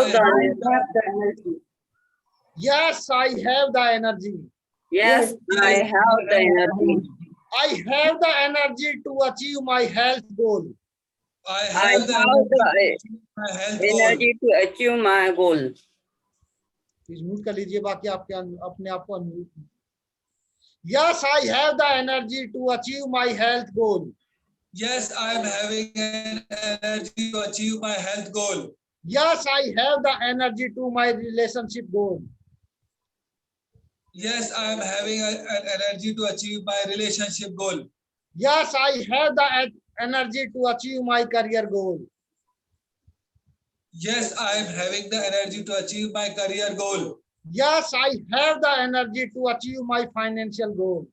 Yes, I have the energy. Yes, I have the energy. I have the energy to achieve my health goal. I have the energy to achieve my goal. Please mute कर लीजिए, बाकी आपके अपने आप को unmute. Yes, I have the energy to achieve my health goal. Yes, I am having an energy to achieve my health goal. Yes, I have the energy to my relationship goal. Yes, I am having an energy to achieve my relationship goal. Yes, I have the energy to achieve my career goal. Yes, I am having the energy to achieve my career goal. Yes, I have the energy to achieve my financial goal.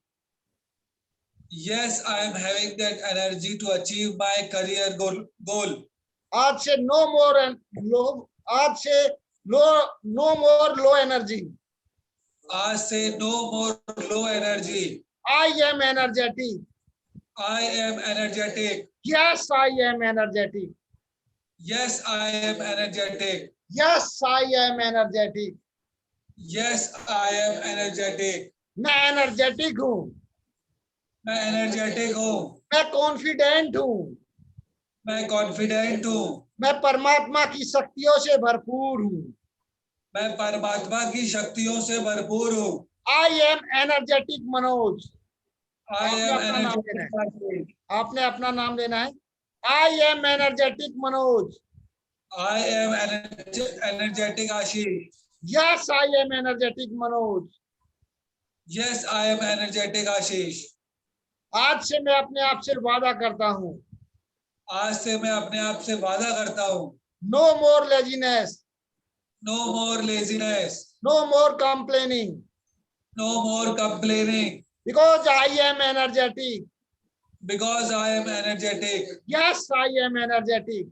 Yes, I am having that energy to achieve my career goal. आज से no more low energy. आज से no more low energy. I am energetic. I am energetic. Yes, I am energetic. Yes, I am energetic. Yes, I am energetic. Yes, I am energetic. मैं energetic हूँ. मैं energetic हूँ. मैं confident हूँ. मैं confident हूँ. मैं परमात्मा की शक्तियों से भरपूर हूँ. मैं परमात्मा की शक्तियों से भरपूर हूँ. I am energetic Manoj. I am energetic. आपने अपना नाम लेना है. I am energetic Manoj. I am energetic Ashish. Yes, I am energetic Manoj. Yes, I am energetic Ashish. आज से मैं अपने आप से वादा करता हूँ. आज से मैं अपने आप से वादा करता हूँ. No more laziness. No more laziness. No more complaining. No more complaining. Because I am energetic. Because I am energetic. Yes, I am energetic.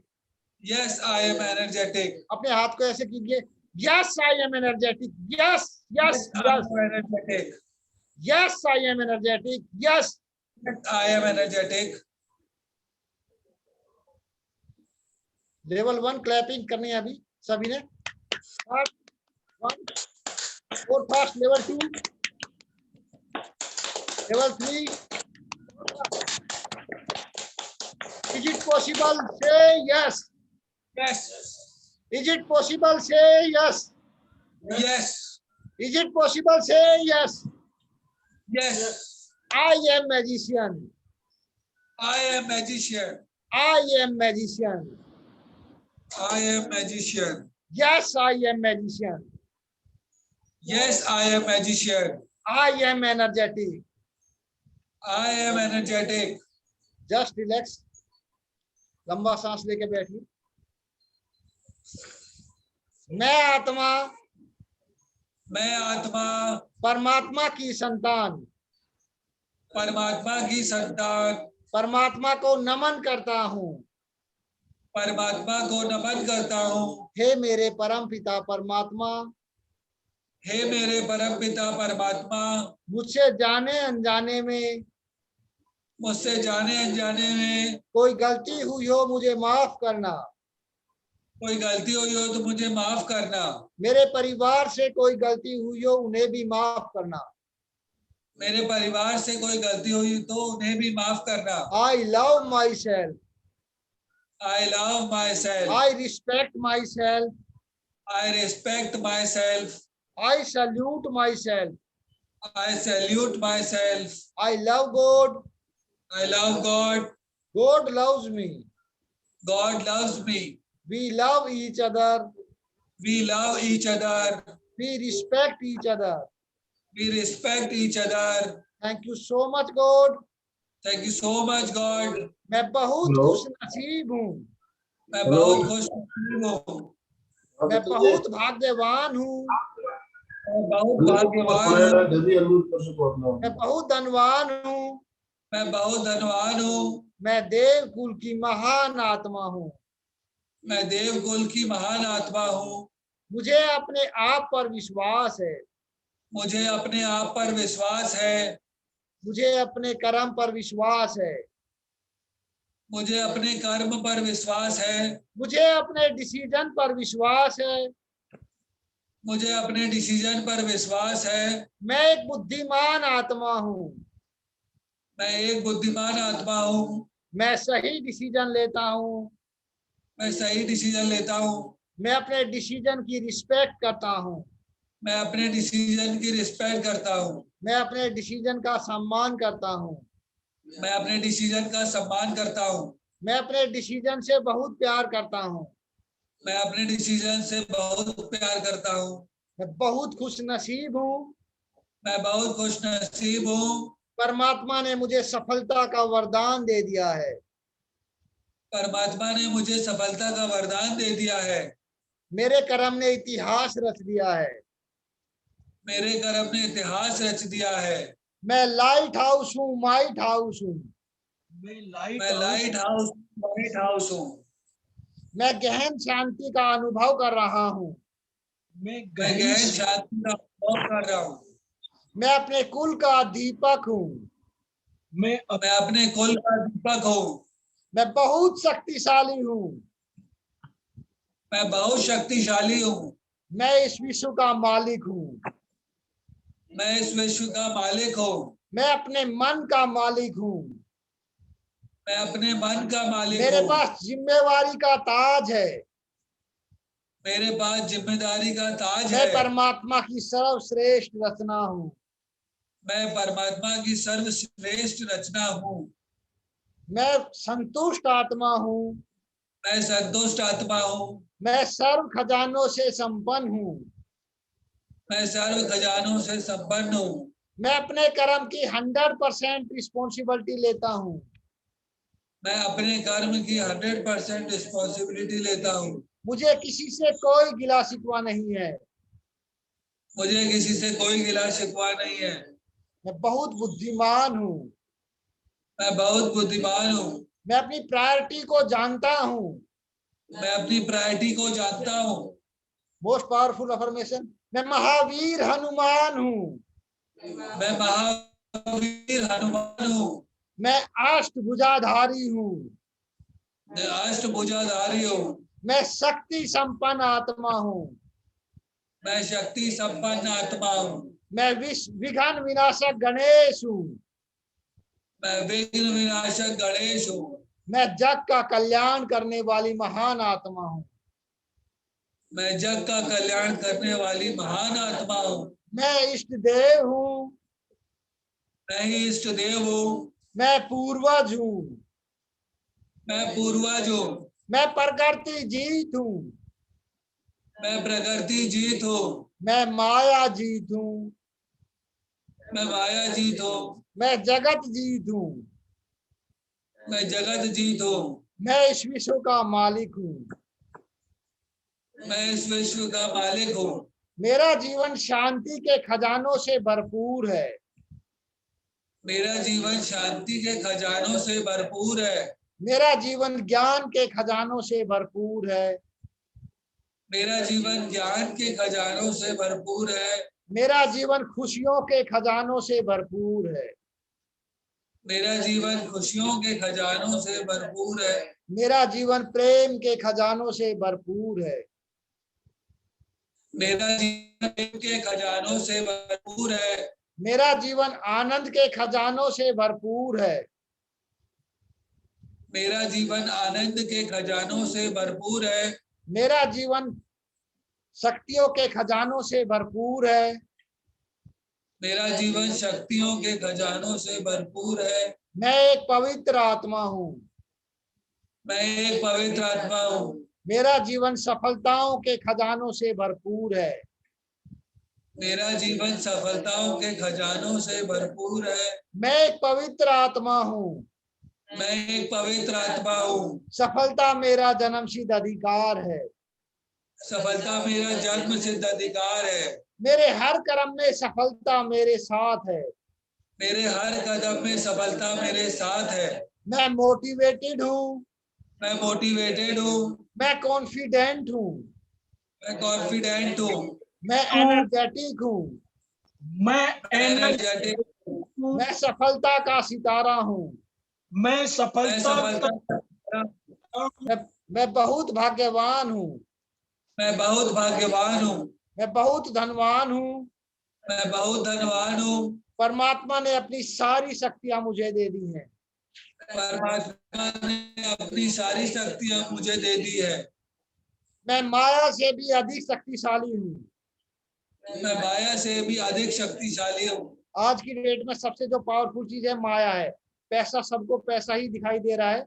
Yes, I am energetic. अपने हाथ को ऐसे कीजिए. Yes, I am energetic. Yes, yes, I yes. am energetic. Yes, I am energetic. Yes. I am energetic. Level 1 clapping करनी है अभी सभी ने. और fast. Level 2, level 3. Is it possible? Say yes. Yes. Is it possible? Say yes. Yes. Is it possible? Say yes. Yes. I am magician. I am magician. I am magician. I am magician. Yes, I am magician. Yes, I am magician. I am energetic. I am energetic. Just relax. लंबा सांस लेके बैठिए. मैं आत्मा परमात्मा की संतान. परमात्मा की संतान. परमात्मा को नमन करता हूँ. परमात्मा को नमन करता हूँ. हे मेरे परम पिता परमात्मा. हे मेरे परम पिता परमात्मा. मुझसे जाने अनजाने में कोई गलती हुई हो मुझे माफ करना. कोई गलती हुई हो तो मुझे माफ करना. मेरे परिवार से कोई गलती हुई हो उन्हें भी माफ करना. मेरे परिवार से कोई गलती हुई तो उन्हें भी माफ करना. I love myself. I love myself. I respect myself. I respect myself. I salute myself. I salute myself. I love God. I love God. God loves me. God loves me. We love each other. We love each other. We respect each other. We respect each other. Thank you so much, God. Thank you so much, God. मैं बहुत खुशनसीब हूँ. मैं बहुत खुशनसीब हूँ. मैं बहुत भाग्यवान हूँ. मैं बहुत भाग्यवान हूँ. मैं बहुत धनवान हूँ. मैं बहुत धनवान हूँ. मैं देव कुल की महान आत्मा हूँ. मैं देव कुल की महान आत्मा हूँ. मुझे अपने आप पर विश्वास है. मुझे अपने आप पर विश्वास है. मुझे अपने कर्म पर विश्वास है. मुझे अपने कर्म पर विश्वास है। मुझे अपने डिसीजन पर विश्वास है। मुझे अपने डिसीजन पर विश्वास है। मैं एक बुद्धिमान आत्मा हूँ। मैं एक बुद्धिमान आत्मा हूँ। मैं सही डिसीजन लेता हूँ। मैं सही डिसीजन लेता हूँ। मैं अपने डिसीजन की रिस्पेक्ट करता हूँ। मैं अपने डिसीजन की रिस्पेक्ट करता हूँ। मैं अपने डिसीजन का सम्मान करता हूँ। मैं अपने डिसीजन का सम्मान करता हूँ। मैं अपने डिसीजन से बहुत प्यार करता हूँ। मैं अपने डिसीजन से बहुत प्यार करता हूँ। मैं बहुत खुश नसीब हूँ। मैं बहुत खुश नसीब हूँ। परमात्मा ने मुझे सफलता का वरदान दे दिया है। परमात्मा ने मुझे सफलता का वरदान दे दिया है। मेरे कर्म ने इतिहास रच दिया है। मेरे कर्म ने इतिहास रच दिया है। मैं लाइट हाउस हूँ, माइट हाउस हूँ। मैं लाइट हाउस हूँ। मैं गहन शांति का अनुभव कर रहा हूँ। मैं गहन शांति का अनुभव कर रहा हूँ। मैं अपने कुल का दीपक हूँ। मैं अपने कुल का दीपक हूँ। मैं बहुत शक्तिशाली हूँ। मैं बहुत शक्तिशाली हूँ। मैं इस विश्व का मालिक हूँ। मैं इस विश्व का मालिक हूँ। मैं अपने मन का मालिक हूँ। मैं अपने मन का मालिक मेरे हूँ। पास जिम्मेवारी का ताज है। मेरे पास जिम्मेदारी का ताज मैं है। परमात्मा की सर्वश्रेष्ठ रचना हूँ। मैं परमात्मा की सर्वश्रेष्ठ रचना हूँ। मैं संतुष्ट आत्मा हूँ। मैं संतुष्ट आत्मा हूँ। मैं सर्व खजानों से संपन्न हूँ। मैं सर्व खजानों से संपन्न हूँ। मैं अपने कर्म की 100% रिस्पॉन्सिबिलिटी लेता हूँ। मैं अपने कर्म की 100% रिस्पॉन्सिबिलिटी लेता हूँ। मुझे किसी से कोई गिला शिकवा नहीं है। मुझे किसी से कोई गिला शिकवा नहीं है। मैं बहुत बुद्धिमान हूँ। मैं बहुत बुद्धिमान हूँ। मैं अपनी प्रायोरिटी को जानता हूँ। मैं अपनी प्रायोरिटी को जानता हूँ। मोस्ट पावरफुल अफर्मेशन, मैं महावीर हनुमान हूँ। मैं महावीर हनुमान हूँ। मैं अष्टभुजाधारी हूँ। मैं अष्टभुजाधारी हूँ। मैं शक्ति संपन्न आत्मा हूँ। मैं शक्ति संपन्न आत्मा हूँ। मैं विघ्न विनाशक गणेश हूँ। मैं विघ्न विनाशक गणेश हूँ। मैं जग का कल्याण करने वाली महान आत्मा हूँ। मैं जग का कल्याण करने वाली महान आत्मा हूँ। मैं इष्ट देव हूँ। मैं ही इष्ट देव हूँ। मैं पूर्वज हूँ। मैं पूर्वज हूँ। मैं प्रकृति जीत हूँ। मैं प्रकृति जीत हूँ। मैं माया जीत हूँ। मैं माया जीत हूँ। मैं जगत जीत हूँ। मैं जगत जीत हूँ। मैं इस विश्व का मालिक हूँ। मैं इस विश्व का मालिक हूँ। मेरा जीवन शांति के खजानों से भरपूर है। मेरा जीवन शांति के खजानों से भरपूर है। मेरा जीवन ज्ञान के खजानों से भरपूर है। मेरा जीवन ज्ञान के खजानों से भरपूर है। मेरा जीवन खुशियों के खजानों से भरपूर है। मेरा जीवन खुशियों के खजानों से भरपूर है। मेरा जीवन प्रेम के खजानों से भरपूर है। मेरा जीवन प्रेम के खजानों से भरपूर है। मेरा जीवन आनंद के खजानों से भरपूर है। मेरा जीवन आनंद के खजानों से भरपूर है। मेरा जीवन शक्तियों के खजानों से भरपूर है। मेरा जीवन शक्तियों के खजानों से भरपूर है। मैं एक पवित्र आत्मा हूँ। मैं एक पवित्र आत्मा हूँ। मेरा जीवन सफलताओं के खजानों से भरपूर है। मेरा जीवन सफलताओं के खजानों से भरपूर है। मैं एक पवित्र आत्मा हूँ। मैं एक पवित्र आत्मा हूँ। सफलता मेरा जन्मसिद्ध अधिकार है। सफलता मेरा जन्म सिद्ध अधिकार है। मेरे हर कर्म में सफलता मेरे साथ है। मेरे हर कदम में सफलता मेरे साथ है। मैं मोटिवेटेड हूँ। मैं मोटिवेटेड हूँ। मैं कॉन्फिडेंट हूँ। मैं कॉन्फिडेंट हूँ। मैं एनर्जेटिक हूँ। मैं एनर्जेटिक हूँ। मैं सफलता का सितारा हूँ। मैं सफलता मैं बहुत भाग्यवान हूँ। मैं बहुत भाग्यवान हूँ। मैं बहुत धनवान हूँ। मैं बहुत धनवान हूँ। परमात्मा ने अपनी सारी शक्तियां मुझे दे दी हैं। परमात्मा ने अपनी सारी शक्तियां मुझे दे दी है। मैं माया से भी अधिक शक्तिशाली हूँ। मैं माया से भी अधिक शक्तिशाली हूँ। आज की डेट में सबसे जो पावरफुल चीज है माया है। पैसा, सबको पैसा ही दिखाई दे रहा है,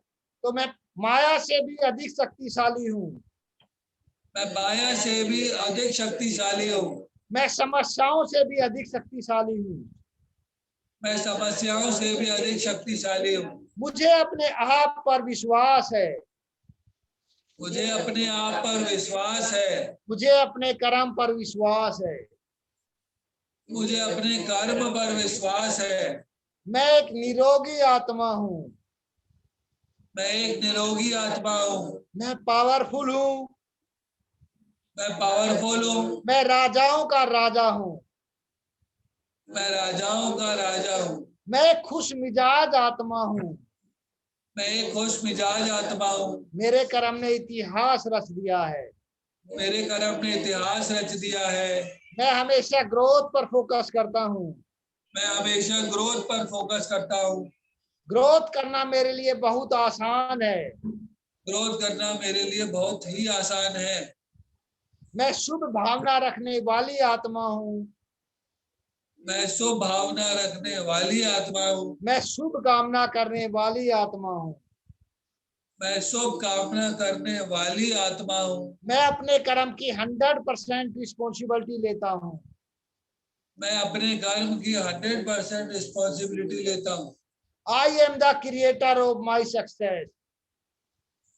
तो मैं माया से भी अधिक शक्तिशाली हूँ। मैं माया से भी अधिक शक्तिशाली हूँ। मैं समस्याओं से भी अधिक शक्तिशाली हूँ। मैं समस्याओं से भी अधिक शक्तिशाली हूँ। मुझे अपने आप पर विश्वास है। मुझे अपने आप पर विश्वास है। मुझे अपने कर्म पर विश्वास है। मुझे अपने कर्म पर विश्वास है। मैं एक निरोगी आत्मा हूँ। मैं एक निरोगी आत्मा हूँ। मैं पावरफुल हूँ। मैं पावरफुल हूँ। मैं राजाओं का राजा हूँ। मैं राजाओं का राजा हूँ। मैं एक खुश मिजाज आत्मा हूँ। मैं एक खुश मिजाज आत्मा हूँ। मेरे कर्म ने इतिहास रच दिया है। मेरे कर्म ने इतिहास रच दिया है। मैं हमेशा ग्रोथ पर फोकस करता हूँ। मैं हमेशा ग्रोथ पर फोकस करता हूँ। ग्रोथ करना मेरे लिए बहुत आसान है। ग्रोथ करना मेरे लिए बहुत ही आसान है। मैं शुभ भावना रखने वाली आत्मा हूँ। मैं शुभ भावना रखने वाली आत्मा हूँ। मैं शुभ कामना करने वाली आत्मा हूँ। मैं शुभ कामना करने वाली आत्मा हूँ। मैं अपने कर्म की 100% रिस्पॉन्सिबिलिटी लेता हूँ। मैं अपने कर्म की 100% रिस्पॉन्सिबिलिटी लेता हूँ। I am the creator of my success.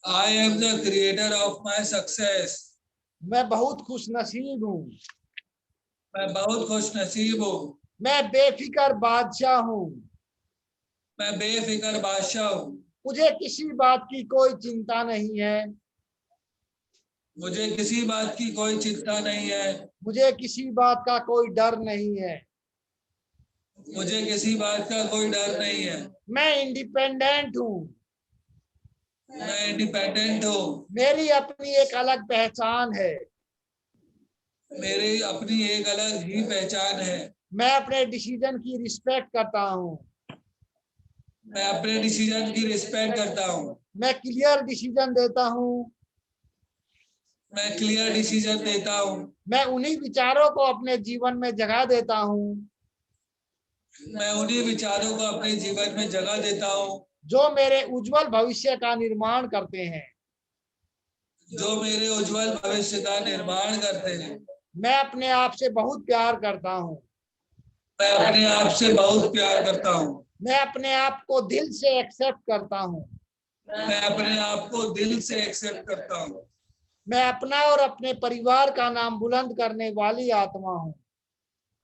I am the creator of my success. मैं बहुत खुश नसीब हूँ। मैं बहुत खुश नसीब हूँ। मैं बेफिक्र बादशाह हूँ। मैं बेफिक्र बादशाह हूँ। मुझे किसी बात की कोई चिंता नहीं है। मुझे किसी बात की कोई चिंता नहीं है। मुझे किसी बात का कोई डर नहीं है। मुझे किसी बात का कोई डर नहीं है। मैं इंडिपेंडेंट हूँ। मैं इंडिपेंडेंट हूँ। मेरी अपनी एक अलग पहचान है। मेरी अपनी एक अलग ही पहचान है। मैं अपने डिसीजन की रिस्पेक्ट करता हूँ। मैं अपने डिसीजन की रिस्पेक्ट करता हूँ। मैं क्लियर डिसीजन देता हूँ। मैं क्लियर डिसीजन देता हूँ। मैं उन्हीं विचारों को अपने जीवन में जगह देता हूँ मैं उन्हीं विचारों को अपने जीवन में जगह देता हूँ जो मेरे उज्जवल भविष्य का निर्माण करते हैं। जो मेरे उज्जवल भविष्य का निर्माण करते हैं। मैं अपने आप से बहुत प्यार करता हूँ। मैं अपने आप से बहुत प्यार करता हूँ। मैं अपने आप को दिल से एक्सेप्ट करता हूँ। मैं अपने आप को दिल से एक्सेप्ट करता हूँ। मैं अपना और अपने परिवार का नाम बुलंद करने वाली आत्मा हूँ।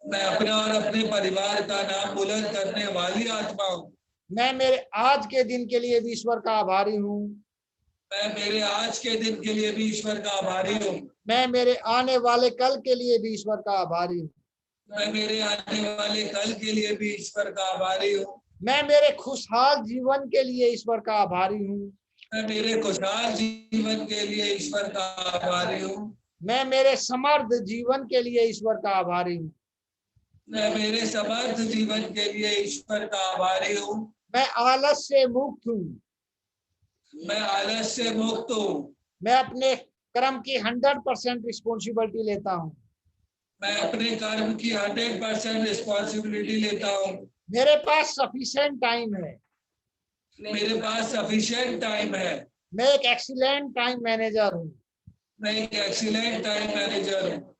मैं अपना और अपने परिवार का नाम बुलंद करने वाली आत्मा हूँ। मैं मेरे आज के दिन के लिए भी ईश्वर का आभारी हूँ। मैं मेरे आज के दिन के लिए भी ईश्वर का आभारी हूँ। मैं मेरे आने वाले कल के लिए भी ईश्वर का आभारी हूँ। मैं मेरे आने वाले कल के लिए भी ईश्वर का आभारी हूँ। मैं मेरे खुशहाल जीवन के लिए ईश्वर का आभारी हूँ। मैं मेरे खुशहाल जीवन के लिए ईश्वर का आभारी हूँ। मैं मेरे समर्थ जीवन के लिए ईश्वर का आभारी हूँ। मैं मेरे समर्थ जीवन के लिए ईश्वर का आभारी हूँ। मैं आलस से मुक्त हूँ। मैं आलस से मुक्त हूँ। मैं अपने कर्म की 100% रिस्पॉन्सिबिलिटी लेता हूँ। मैं अपने कर्म की 100% रिस्पॉन्सिबिलिटी लेता हूँ। मेरे पास सफिशिएंट टाइम है। मेरे पास सफिशिएंट टाइम है। मैं एक एक्सीलेंट टाइम मैनेजर हूँ। मैं एक एक्सीलेंट टाइम मैनेजर हूँ।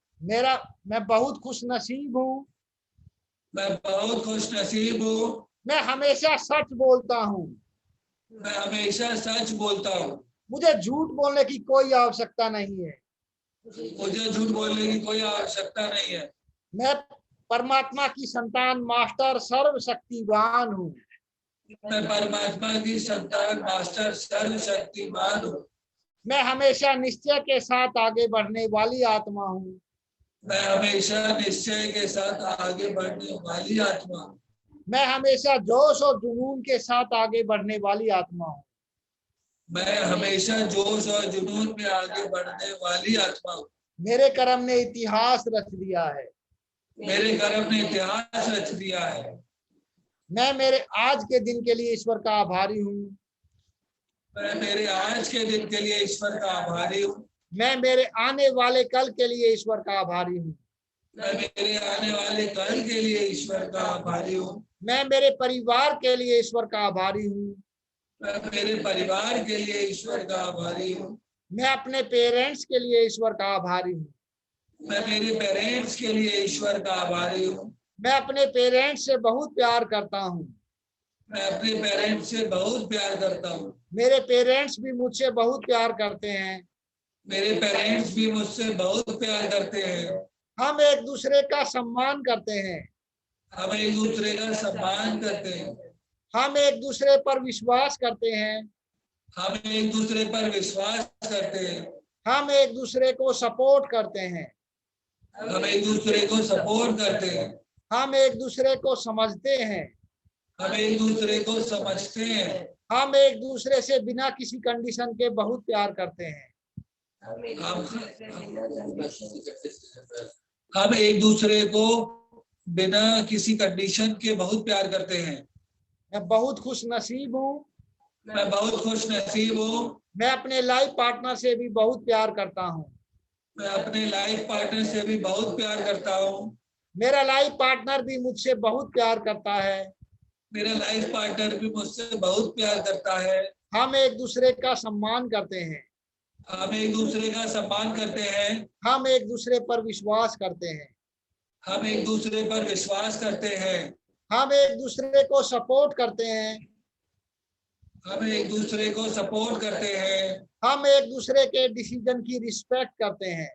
मैं बहुत खुश नसीब हूँ। मैं बहुत खुश नसीब हूँ। मैं हमेशा सच बोलता हूँ। मैं हमेशा सच बोलता हूँ। मुझे झूठ बोलने की कोई आवश्यकता नहीं है। मुझे झूठ बोलने की कोई आवश्यकता नहीं है। मैं परमात्मा की संतान, मास्टर, सर्वशक्तिवान हूँ। मैं परमात्मा की संतान, मास्टर, सर्वशक्तिमान हूँ। मैं हमेशा निश्चय के साथ आगे बढ़ने वाली आत्मा हूँ। मैं हमेशा निश्चय के साथ आगे बढ़ने वाली आत्मा हूँ। मैं हमेशा जोश और जुनून के साथ आगे बढ़ने वाली आत्मा हूँ। मैं हमेशा जोश और जुनून में आगे बढ़ने वाली आत्मा हूँ। मेरे कर्म ने इतिहास रच दिया है। मेरे कर्म ने इतिहास रच दिया है। मैं मेरे आज के दिन के लिए ईश्वर का आभारी हूँ। मैं मेरे आज के दिन के लिए ईश्वर का आभारी हूँ। मैं मेरे आने वाले कल के लिए ईश्वर का आभारी हूँ। मैं मेरे आने वाले कल के लिए ईश्वर का आभारी हूँ। मैं मेरे परिवार के लिए ईश्वर का आभारी हूँ। मैं मेरे परिवार के लिए ईश्वर का आभारी हूँ। मैं अपने पेरेंट्स के लिए ईश्वर का आभारी हूँ। मैं मेरे पेरेंट्स के लिए ईश्वर का आभारी हूँ। मैं अपने पेरेंट्स से बहुत प्यार करता हूँ। मैं अपने पेरेंट्स से बहुत प्यार करता हूँ। मेरे पेरेंट्स भी मुझसे बहुत प्यार करते हैं। मेरे पेरेंट्स भी मुझसे बहुत प्यार करते हैं। हम एक दूसरे का सम्मान करते हैं। हम एक दूसरे का सम्मान करते हैं। हम एक दूसरे पर विश्वास करते हैं। हम एक दूसरे पर विश्वास करते हैं। हम एक दूसरे को सपोर्ट करते हैं। हम एक दूसरे को सपोर्ट करते हैं। हम एक दूसरे को समझते हैं। हम एक दूसरे को समझते हैं। हम एक दूसरे से बिना किसी कंडीशन के बहुत प्यार करते हैं। हम एक दूसरे को बिना किसी कंडीशन के बहुत प्यार करते हैं। मैं बहुत खुश नसीब हूँ। मैं बहुत खुश नसीब हूँ। मैं अपने लाइफ पार्टनर से भी बहुत प्यार करता हूँ। मैं अपने लाइफ पार्टनर से भी बहुत प्यार करता हूँ। मेरा लाइफ पार्टनर भी मुझसे बहुत प्यार करता है। मेरा लाइफ पार्टनर भी मुझसे बहुत प्यार करता है। हम एक दूसरे का सम्मान करते हैं। हम एक दूसरे का सम्मान करते हैं। हम एक दूसरे पर विश्वास करते हैं। हम एक दूसरे पर विश्वास करते हैं। हम एक दूसरे को सपोर्ट करते हैं। हम एक दूसरे को सपोर्ट करते हैं। हम एक दूसरे के डिसीजन की रिस्पेक्ट करते हैं।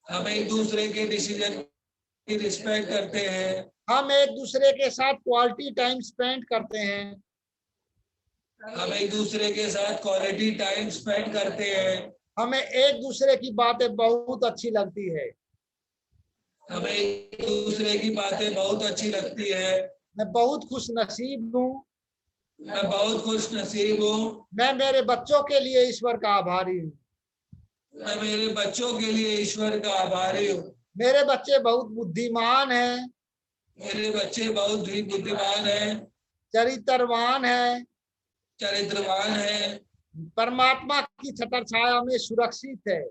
हम एक दूसरे के डिसीजन की रिस्पेक्ट करते हैं। हम एक दूसरे के साथ क्वालिटी टाइम स्पेंड करते हैं। हम एक दूसरे के साथ क्वालिटी टाइम स्पेंड करते हैं। हमें एक दूसरे की बातें बहुत अच्छी लगती है। हमें एक दूसरे की बातें बहुत अच्छी लगती है। मैं बहुत खुश नसीब हूँ। मैं बहुत खुश नसीब हूँ। मैं मेरे बच्चों के लिए ईश्वर का आभारी हूँ। मैं मेरे बच्चों के लिए ईश्वर का आभारी हूँ। मेरे बच्चे बहुत बुद्धिमान हैं। मेरे बच्चे बहुत ही बुद्धिमान हैं। चरित्रवान हैं। चरित्रवान हैं। परमात्मा की छत्र छाया में सुरक्षित है।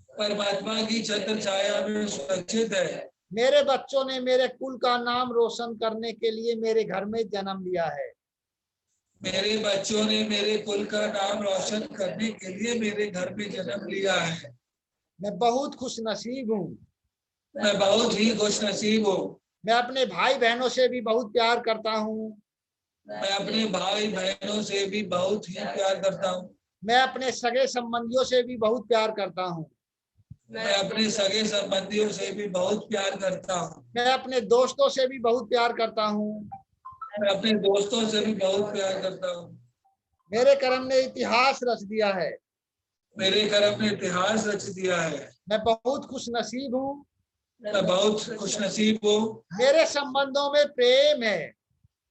परमात्मा की छत्र छाया में सुरक्षित है। मेरे बच्चों ने मेरे कुल का नाम रोशन करने के लिए मेरे घर में जन्म लिया है। मेरे बच्चों ने मेरे कुल का नाम रोशन करने के लिए मेरे घर में जन्म लिया है। मैं बहुत खुश नसीब हूँ। मैं बहुत ही खुश नसीब हूँ। मैं अपने भाई बहनों से भी बहुत प्यार करता हूँ। मैं अपने भाई बहनों से भी बहुत ही प्यार करता हूँ। मैं अपने सगे संबंधियों से भी बहुत प्यार करता हूँ। मैं अपने सगे संबंधियों से भी बहुत प्यार करता हूँ। मैं अपने दोस्तों से भी बहुत प्यार करता हूँ। मैं अपने दोस्तों से भी बहुत प्यार करता हूँ। मेरे कर्म ने इतिहास रच दिया है। मेरे कर्म ने इतिहास रच दिया है। मैं बहुत खुश नसीब हूँ। मैं बहुत खुश नसीब हूँ। मेरे संबंधों में प्रेम है।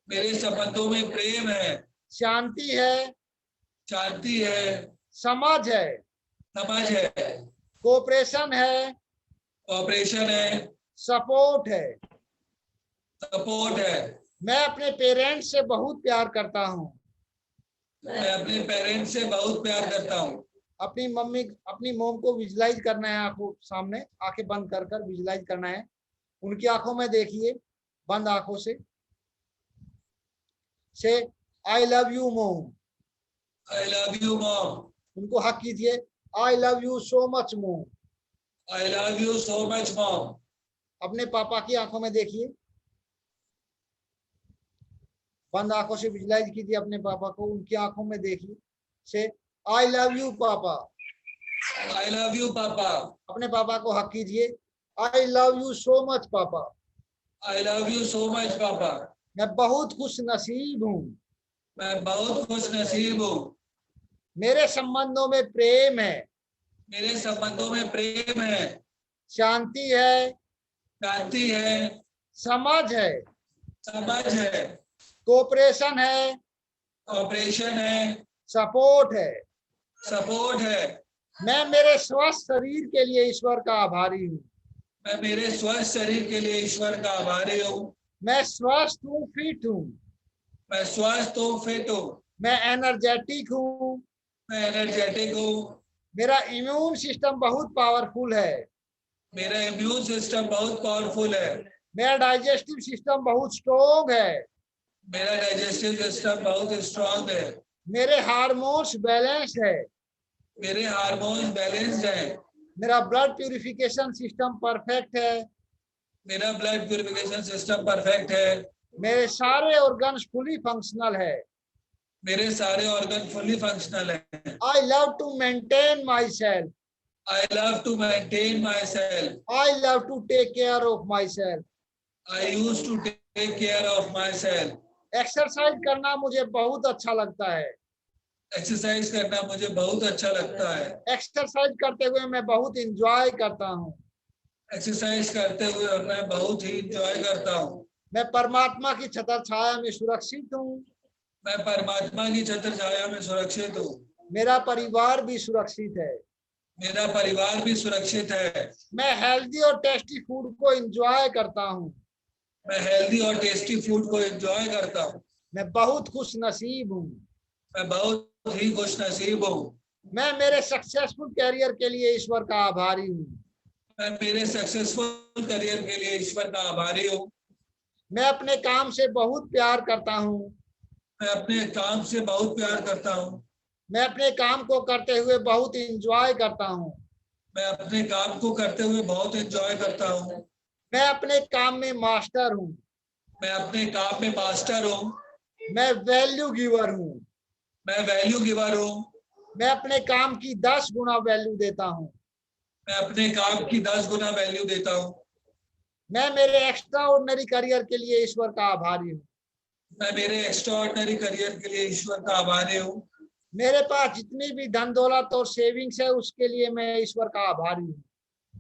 मेरे संबंधों में प्रेम है। शांति है। शांति है। समझ है। समझ है। कोऑपरेशन है। कोऑपरेशन है। सपोर्ट है। सपोर्ट है। मैं अपने पेरेंट्स से बहुत प्यार करता हूँ। मैं अपने पेरेंट्स से बहुत प्यार करता हूँ। अपनी मॉम को विजुलाइज करना है। आंखों सामने आंखें बंद कर कर विजुलाइज करना है। उनकी आंखों में देखिए बंद आंखों से आई love you mom. I love you mom. उनको हक कीजिए I love you so much mom. I love you so much mom. अपने पापा की आंखों में देखिए। बंद आंखों से विजुलाइज कीजिए अपने पापा को। उनकी आंखों में देखिए से आई लव यू पापा। आई लव यू पापा। अपने पापा को हक कीजिए I love you so much papa. I love you so much papa. मैं बहुत खुश नसीब हूँ। मैं बहुत खुश नसीब हूँ। मेरे संबंधों में प्रेम है। मेरे संबंधों में प्रेम है। शांति है। शांति है। समझ है। समझ है, कोऑपरेशन है, ऑपरेशन है, सपोर्ट है। सपोर्ट है। मैं मेरे स्वस्थ शरीर के लिए ईश्वर का आभारी हूँ। मैं मेरे स्वस्थ शरीर के लिए ईश्वर का आभारी हूँ। मैं स्वस्थ हूँ, फिट हूँ। मैं स्वस्थ हूँ, फिट हूँ। मैं एनर्जेटिक हूँ। मैं एनर्जेटिक हूँ। मेरा इम्यून सिस्टम बहुत पावरफुल है। मेरा इम्यून सिस्टम बहुत पावरफुल है। मेरा डाइजेस्टिव सिस्टम बहुत स्ट्रोंग है। मेरा डाइजेस्टिव सिस्टम बहुत स्ट्रांग है। मेरे हार्मोन्स बैलेंस है। मेरे हार्मोन्स बैलेंस्ड हैं। मेरा ब्लड प्यूरिफिकेशन सिस्टम परफेक्ट है। मेरा ब्लड प्यूरिफिकेशन सिस्टम परफेक्ट है। मेरे सारे ऑर्गन्स फुली फंक्शनल है। मेरे सारे ऑर्गन फुली फंक्शनल हैं। I love to maintain myself. I love to maintain myself. I love to take care of myself. I used to take care of myself. Exercise करना मुझे बहुत अच्छा लगता है। एक्सरसाइज करना मुझे बहुत अच्छा लगता है। एक्सरसाइज करते हुए मैं बहुत इंजॉय करता हूँ। एक्सरसाइज करते हुए मैं बहुत ही इंजॉय करता हूँ। मैं परमात्मा की छत्र छाया में सुरक्षित हूँ। मैं परमात्मा की छत्र छाया में सुरक्षित हूँ। मेरा परिवार भी सुरक्षित है। मेरा परिवार भी सुरक्षित है। मैं हेल्दी और टेस्टी फूड को एंजॉय करता हूँ। मैं हेल्दी और टेस्टी फूड को एंजॉय करता हूँ। मैं बहुत खुश नसीब हूँ। मैं बहुत ही खुश नसीब हूँ। मैं मेरे सक्सेसफुल कैरियर के लिए ईश्वर का आभारी हूँ। मैं मेरे सक्सेसफुल करियर के लिए ईश्वर का आभारी हूँ। मैं अपने काम से बहुत प्यार करता हूँ। मैं अपने काम से बहुत प्यार करता हूँ। मैं अपने काम को करते हुए बहुत इंजॉय करता हूँ। मैं अपने काम को करते हुए बहुत एंजॉय करता हूँ। मैं अपने काम में मास्टर हूँ। मैं अपने काम में मास्टर हूँ। मैं वैल्यू गिवर हूँ। मैं वैल्यू गिवर हूँ। मैं अपने काम की 10 गुना वैल्यू देता हूँ। मैं अपने काम की 10 गुना वैल्यू देता हूँ। मैं मेरे एक्स्ट्रा ऑर्डिनरी करियर के लिए ईश्वर का आभारी हूँ। मैं मेरे एक्स्ट्राऑर्डिनरी करियर के लिए ईश्वर का आभारी हूँ। मेरे पास जितनी भी धन दौलत और सेविंग्स है उसके लिए मैं ईश्वर का आभारी हूँ।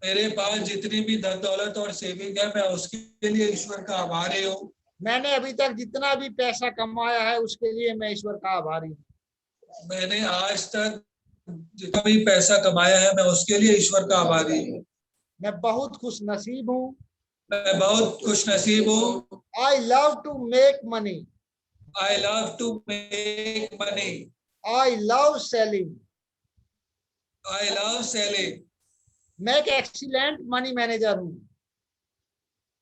मेरे पास जितनी भी धन दौलत और सेविंग है मैं उसके लिए ईश्वर का आभारी हूँ। मैंने अभी तक जितना भी पैसा कमाया है उसके लिए मैं ईश्वर का आभारी हूँ। मैंने आज तक जितना भी पैसा कमाया है मैं उसके लिए ईश्वर का आभारी हूँ। मैं बहुत खुश नसीब हूँ। मैं बहुत खुश नसीब हूँ। I love to make money. I love to make money. I love selling. I love selling. मैं एक एक्सीलेंट मनी मैनेजर हूँ।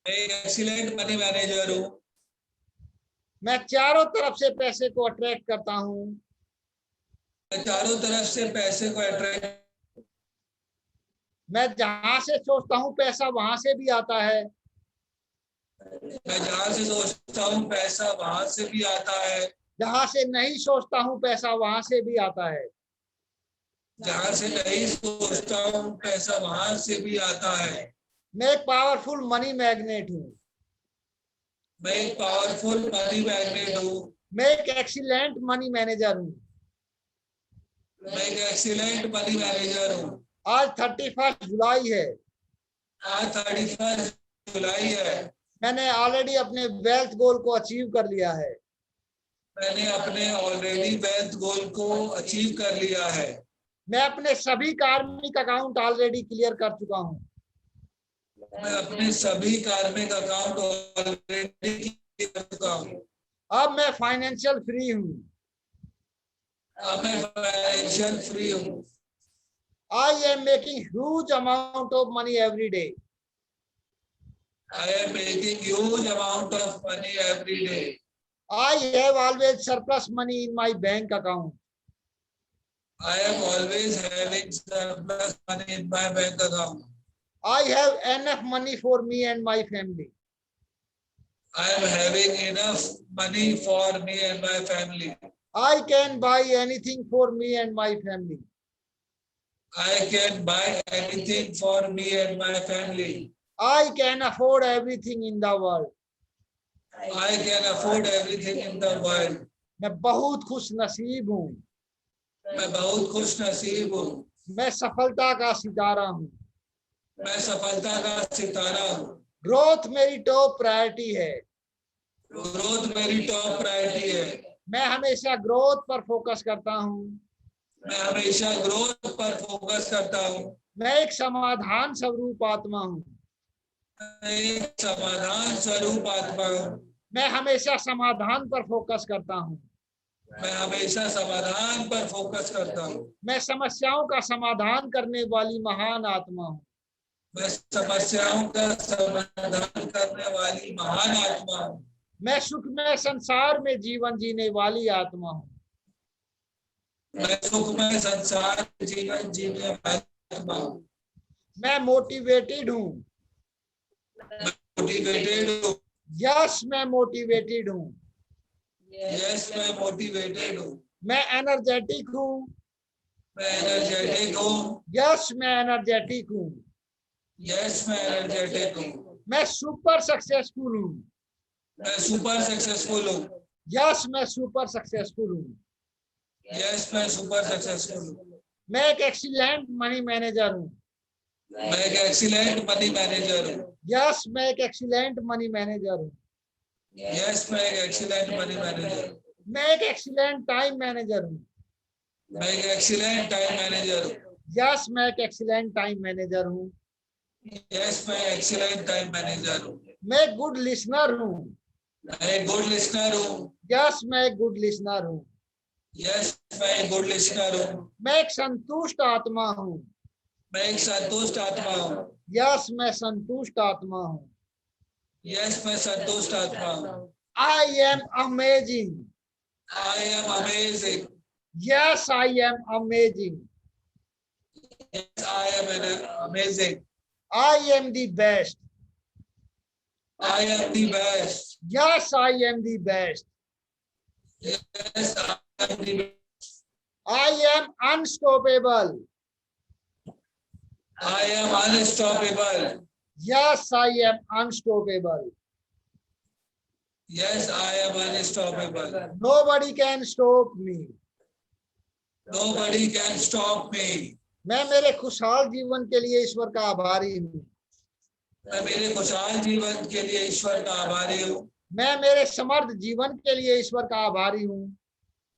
मैं एक एक्सीलेंट मनी मैनेजर हूँ। मैं चारों तरफ से पैसे को अट्रैक्ट करता हूँ। मैं चारों तरफ से पैसे को अट्रैक्ट। मैं जहां से सोचता हूँ पैसा वहां से भी आता है। मैं जहाँ से सोचता हूँ पैसा वहां से भी आता है। जहां से नहीं सोचता हूँ पैसा वहां से भी आता है। जहाँ से नहीं सोचता हूँ पैसा वहां से भी आता है। मैं एक पावरफुल मनी मैग्नेट हूँ। मैं एक पावरफुल मनी मैग्नेट हूँ। मैं एक एक्सीलेंट मनी मैनेजर हूँ। मैं एक एक्सीलेंट मनी मैनेजर हूँ। आज 31 जुलाई है। आज 31 जुलाई है। मैंने ऑलरेडी अपने वेल्थ गोल को अचीव कर लिया है। मैंने अपने ऑलरेडी वेल्थ गोल को अचीव कर लिया है। मैं अपने सभी कार्मिक अकाउंट ऑलरेडी क्लियर कर चुका हूँ। मैं अपने सभी कार्मिक अकाउंट ऑलरेडी क्लियर कर चुका हूँ। अब मैं फाइनेंशियल फ्री हूँ। अब मैं फाइनेंशियल फ्री हूँ। I am making huge amount of money every day. I am making huge amount of money every day. I have always surplus money in my bank account. I am always having surplus money in my bank account. I have enough money for me and my family. I am having enough money for me and my family. I can buy anything for me and my family. I can buy anything for me and my family. I can afford everything in the world. I can afford everything in the world. मैं बहुत खुश नसीब हूँ। मैं बहुत खुश नसीब हूँ। मैं सफलता का सितारा हूँ। मैं सफलता का सितारा हूँ। ग्रोथ मेरी टॉप प्रायोरिटी है। ग्रोथ मेरी टॉप प्रायोरिटी है। मैं हमेशा ग्रोथ पर फोकस करता हूँ। मैं हमेशा ग्रोथ पर फोकस करता हूँ। मैं एक समाधान स्वरूप आत्मा हूँ। मैं एक समाधान स्वरूप आत्मा हूँ। मैं हमेशा समाधान पर फोकस करता हूँ। मैं हमेशा समाधान पर फोकस करता हूँ। मैं समस्याओं का समाधान करने वाली महान आत्मा हूँ। मैं समस्याओं का समाधान करने वाली महान आत्मा हूँ। मैं सुखमय संसार में जीवन जीने वाली आत्मा हूँ। मैं सुखमय संसार में जीवन जीने वाली आत्मा हूँ। मैं मोटिवेटेड हूँ। मोटिवेटेड हूँ। यस, मैं मोटिवेटेड हूँ। यस, मैं मोटिवेटेड हूँ। मैं एनर्जेटिक हूँ। मैं एनर्जेटिक हूँ। यस, मैं एनर्जेटिक हूँ। यस, मैं एनर्जेटिक हूँ। मैं सुपर सक्सेसफुल हूँ। मैं सुपर सक्सेसफुल हूँ। यस, मैं सुपर सक्सेसफुल हूँ। यस, मैं सुपर सक्सेसफुल हूँ। मैं एक एक्सीलेंट मनी मैनेजर हूँ। मैं एक एक्सीलेंट मनी मैनेजर हूँ। यस, मैं एक एक्सीलेंट मनी मैनेजर हूँ। यस, मैं एक एक्सीलेंट मनी मैनेजर हूँ। मैं एक एक्सीलेंट टाइम मैनेजर हूँ। मैं एक एक्सीलेंट टाइम मैनेजर हूँ। यस, मैं एक एक्सीलेंट टाइम मैनेजर हूँ। यस, मैं एक्सीलेंट टाइम मैनेजर हूँ। मैं एक गुड लिसनर हूँ। मैं एक गुड लिसनर हूँ। यस, मैं एक गुड लिसनर हूँ। यस, मैं एक गुड लिसनर हूँ। मैं एक संतुष्ट आत्मा हूँ। मैं एक संतुष्ट आत्मा हूँ। यस, मैं संतुष्ट आत्मा हूँ। यस, मैं संतुष्ट आत्मा हूँ। I am amazing. I am amazing. Yes, I am amazing. Yes, I am amazing. I am the best. I am the best. Yes, I am the best. Yes, I am the best. I am unstoppable. I am unstoppable. Yes, I am unstoppable. Yes, I am unstoppable. Nobody can stop me. Nobody can stop me. मैं मेरे खुशहाल जीवन के लिए ईश्वर का आभारी हूँ। मैं मेरे खुशहाल जीवन के लिए ईश्वर का आभारी हूँ। मैं मेरे समर्थ जीवन के लिए ईश्वर का आभारी हूँ।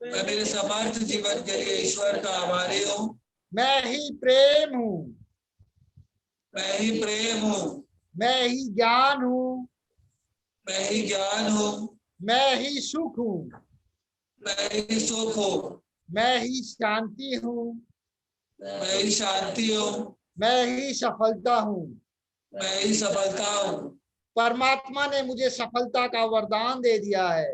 मैं मेरे समर्थ जीवन के लिए ईश्वर का आभारी हूँ। मैं ही प्रेम हूँ। मैं ही प्रेम हूँ। मैं ही ज्ञान हूँ। मैं ही ज्ञान हूँ। मैं ही सुख हूँ। मैं ही सुख हूँ। मैं ही शांति हूँ। मैं ही शांति हूँ। मैं ही सफलता हूँ। मैं ही सफलता हूँ। परमात्मा ने मुझे सफलता का वरदान दे दिया है।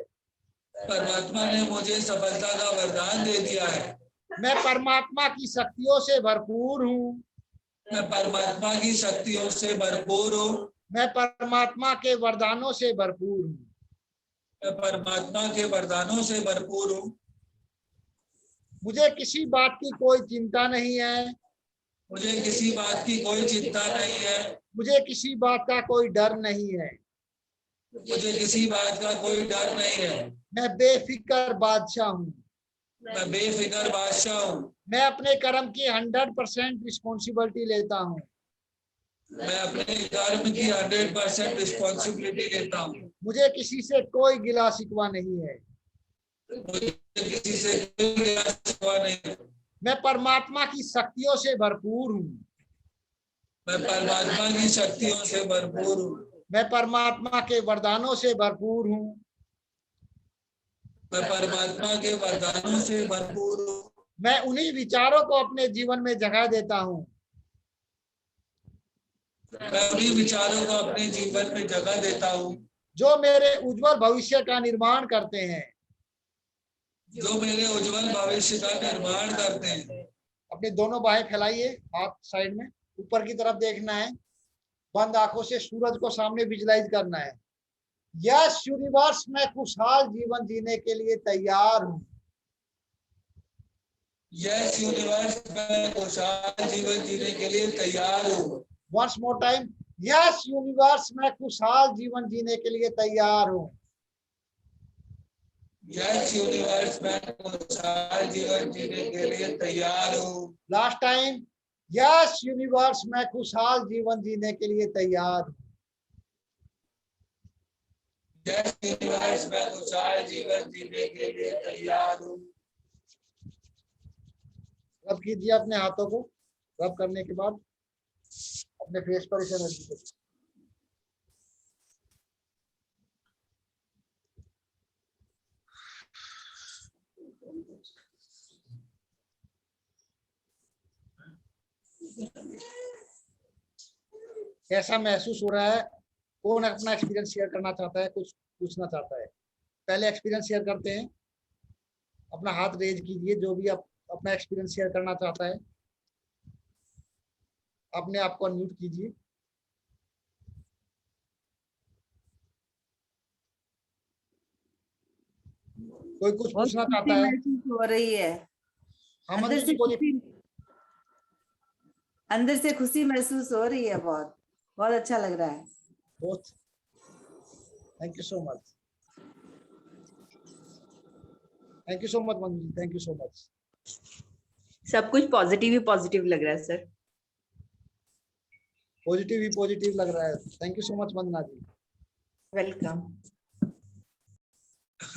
परमात्मा ने मुझे सफलता का वरदान दे दिया है। मैं परमात्मा की शक्तियों से भरपूर हूँ। मैं परमात्मा की शक्तियों से भरपूर हूँ। मैं परमात्मा के वरदानों से भरपूर हूँ। मैं परमात्मा के वरदानों से भरपूर हूँ। मुझे किसी बात की कोई चिंता नहीं है। मुझे किसी बात की कोई चिंता नहीं है। मुझे किसी बात का कोई डर नहीं है। मुझे किसी बात का कोई डर नहीं है। मैं बेफिक्र बादशाह हूँ। मैं बेफिक्र बादशाह हूँ। मैं अपने कर्म की 100% रिस्पॉन्सिबिलिटी लेता हूँ। मैं अपने कर्म की 100% रिस्पॉन्सिबिलिटी लेता हूँ। मुझे किसी से कोई गिला शिकवा नहीं है। मुझे किसी से कोई गिला शिकवा नहीं है। मैं परमात्मा की शक्तियों से भरपूर हूँ। मैं परमात्मा की शक्तियों से भरपूर हूँ। मैं परमात्मा के वरदानों से भरपूर हूँ। मैं परमात्मा के वरदानों से भरपूर हूँ। मैं उन्हीं विचारों को अपने जीवन में जगह देता हूँ। मैं उन्हीं विचारों को अपने जीवन में जगह देता हूँ जो मेरे उज्जवल भविष्य का निर्माण करते हैं। जो मेरे उज्जवल भविष्य का निर्माण करते हैं। अपने दोनों बाहें फैलाइए, हाथ साइड में, ऊपर की तरफ देखना है। बंद आंखों से सूरज को सामने विजुलाइज करना है। यस यूनिवर्स, मैं खुशहाल जीवन जीने के लिए तैयार हूँ। यस यूनिवर्स, मैं खुशहाल जीवन जीने के लिए तैयार हूँ। Once more time, yes universe, मैं खुशहाल जीवन जीने के लिए तैयार हूँ। यस यूनिवर्स, मैं खुशहाल जीवन जीने के लिए तैयार हूँ। लास्ट टाइम, यस यूनिवर्स, मैं खुशहाल जीवन जीने के लिए तैयार हूँ। यस यूनिवर्स, मैं खुशहाल जीवन जीने के लिए तैयार हूँ। रब कीजिए अपने हाथों को। रब करने के बाद अपने फेस पर इस एनर्जी को कैसा महसूस हो रहा है? कौन अपना एक्सपीरियंस शेयर करना चाहता है, कुछ पूछना चाहता है? पहले एक्सपीरियंस शेयर करते हैं। अपना हाथ रेज कीजिए जो भी आप अपना एक्सपीरियंस शेयर करना चाहता है। अपने आप को अनम्यूट कीजिए। कोई कुछ बहुत पूछना खुशी चाहता है? महसूस हो रही है। हाँ अंदर मंजू से जी बोलिए। खुशी, अंदर से खुशी महसूस हो रही है। बहुत बहुत अच्छा लग रहा है। बहुत thank you so much. Thank you so much Manju ji, thank you so much. सब कुछ पॉजिटिव ही पॉजिटिव लग रहा है सर। पॉजिटिव ही पॉजिटिव लग रहा है। Thank you so much Vandana ji. Welcome.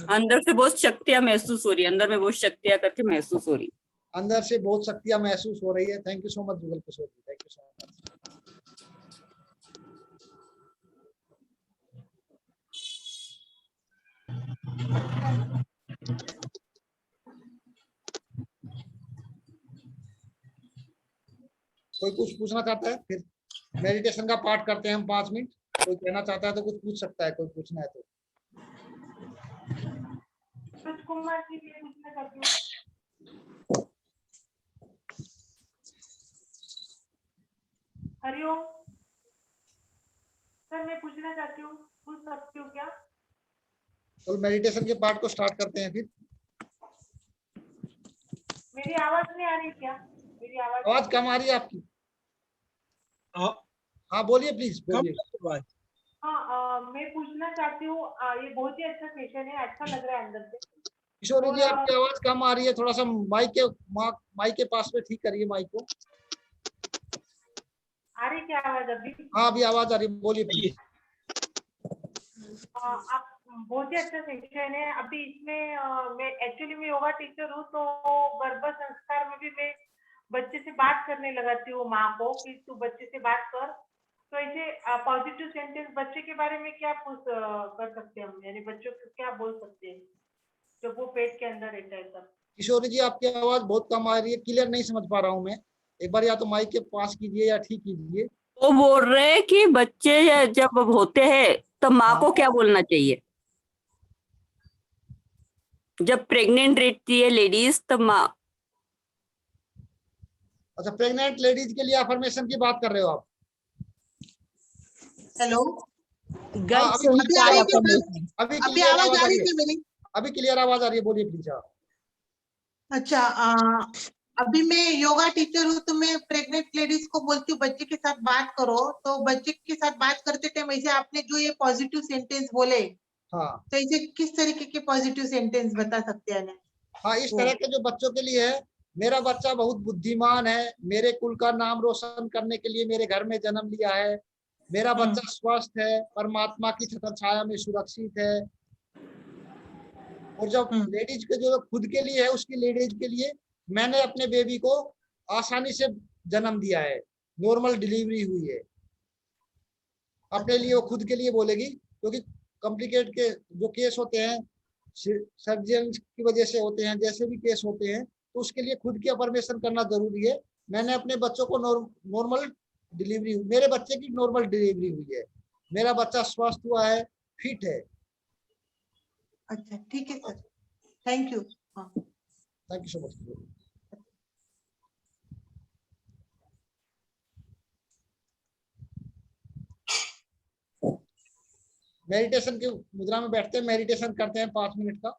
अंदर से बहुत शक्तियां महसूस हो रही है, अंदर में बहुत शक्तियां करके महसूस हो रही। अंदर से बहुत शक्तियां महसूस हो रही है। Thank you so much Jugal Kishore ji, thank you so much. कोई कुछ पूछना चाहता है? फिर मेडिटेशन का पाठ करते हैं हम 5 मिनट। कोई कहना चाहता है तो कुछ पूछ सकता है, कोई पूछना है तो। कुमार जी के पूछना चाहती हूँ। हरिओम सर, मैं पूछना चाहती हूँ, पूछ सकती हूँ क्या? तो मेडिटेशन के पाठ को स्टार्ट करते हैं। फिर मेरी आवाज नहीं आ रही क्या? मेरी आवाज कम आ रही है आपकी। हाँ बोलिए प्लीज बोलिए। हाँ, मैं पूछना चाहती हूँ, ये बहुत ही अच्छा सेशन है, अच्छा लग रहा है अंदर से। किशोरी जी और, आपकी आवाज कम आ रही है, थोड़ा सा माइक के पास में ठीक करिए माइक को। आ रही क्या आवाज अभी? हाँ अभी आवाज आ रही है, बोलिए प्लीज। आप बहुत ही अच्छा सेशन है। अभी इसमें मैं एक्चुअली मैं योगा टीचर हूँ, तो गर्भ संस्कार में भी मैं बच्चे से बात करने लगाती हूँ माँ को कि तू बच्चे से बात कर। तो ऐसे पॉजिटिव सेंटेंस बच्चे के बारे में क्या कर सकते हैं हम, यानी बच्चों को क्या बोल सकते हैं जब वो पेट के अंदर रहता है तब? किशोरी जी आपकी आवाज बहुत कम आ रही है, क्लियर नहीं समझ पा रहा हूँ मैं। एक बार या तो माइक के पास कीजिए या ठीक कीजिए। वो बोल रहे हैं कि बच्चे जब होते हैं तो माँ हाँ। को क्या बोलना चाहिए, जब प्रेग्नेंट रहती है लेडीज तब माँ। अच्छा, प्रेग्नेंट लेडीज के लिए अफर्मेशन की बात कर रहे हो आप? हेलो, हाँ अभी आ रही है क्या सर? अभी अभी क्लियर आवाज आवाज आ आ रही रही है है। मेरी? अभी क्लियर आवाज आ रही है, बोलिए प्लीज आप। अच्छा, अभी मैं योगा टीचर हूँ, तो मैं प्रेग्नेंट लेडीज को बोलती हूँ बच्चे के साथ बात करो। तो बच्चे के साथ बात करते टाइम ऐसे आपने जो ये पॉजिटिव सेंटेंस बोले, हाँ तो ऐसे किस तरीके के पॉजिटिव सेंटेंस बता सकते हैं? हाँ, इस तरह के जो बच्चों के लिए है, मेरा बच्चा बहुत बुद्धिमान है, मेरे कुल का नाम रोशन करने के लिए मेरे घर में जन्म लिया है, मेरा बच्चा स्वस्थ है, परमात्मा की छत्र छाया में सुरक्षित है। और जब लेडीज के जो खुद के लिए है, उसकी लेडीज के लिए मैंने अपने बेबी को आसानी से जन्म दिया है, नॉर्मल डिलीवरी हुई है। अपने लिए वो खुद के लिए बोलेगी, क्योंकि कॉम्प्लिकेट के जो केस होते हैं सर्जन की वजह से होते हैं, जैसे भी केस होते हैं, तो उसके लिए खुद की अफर्मेशन करना जरूरी है। मैंने अपने बच्चों को नॉर्मल डिलीवरी, मेरे बच्चे की नॉर्मल डिलीवरी हुई है, मेरा बच्चा स्वस्थ हुआ है, फिट है। अच्छा ठीक है sir, thank you. Thank you so much. Meditation की मुद्रा में बैठते हैं, मेडिटेशन करते हैं 5 मिनट का।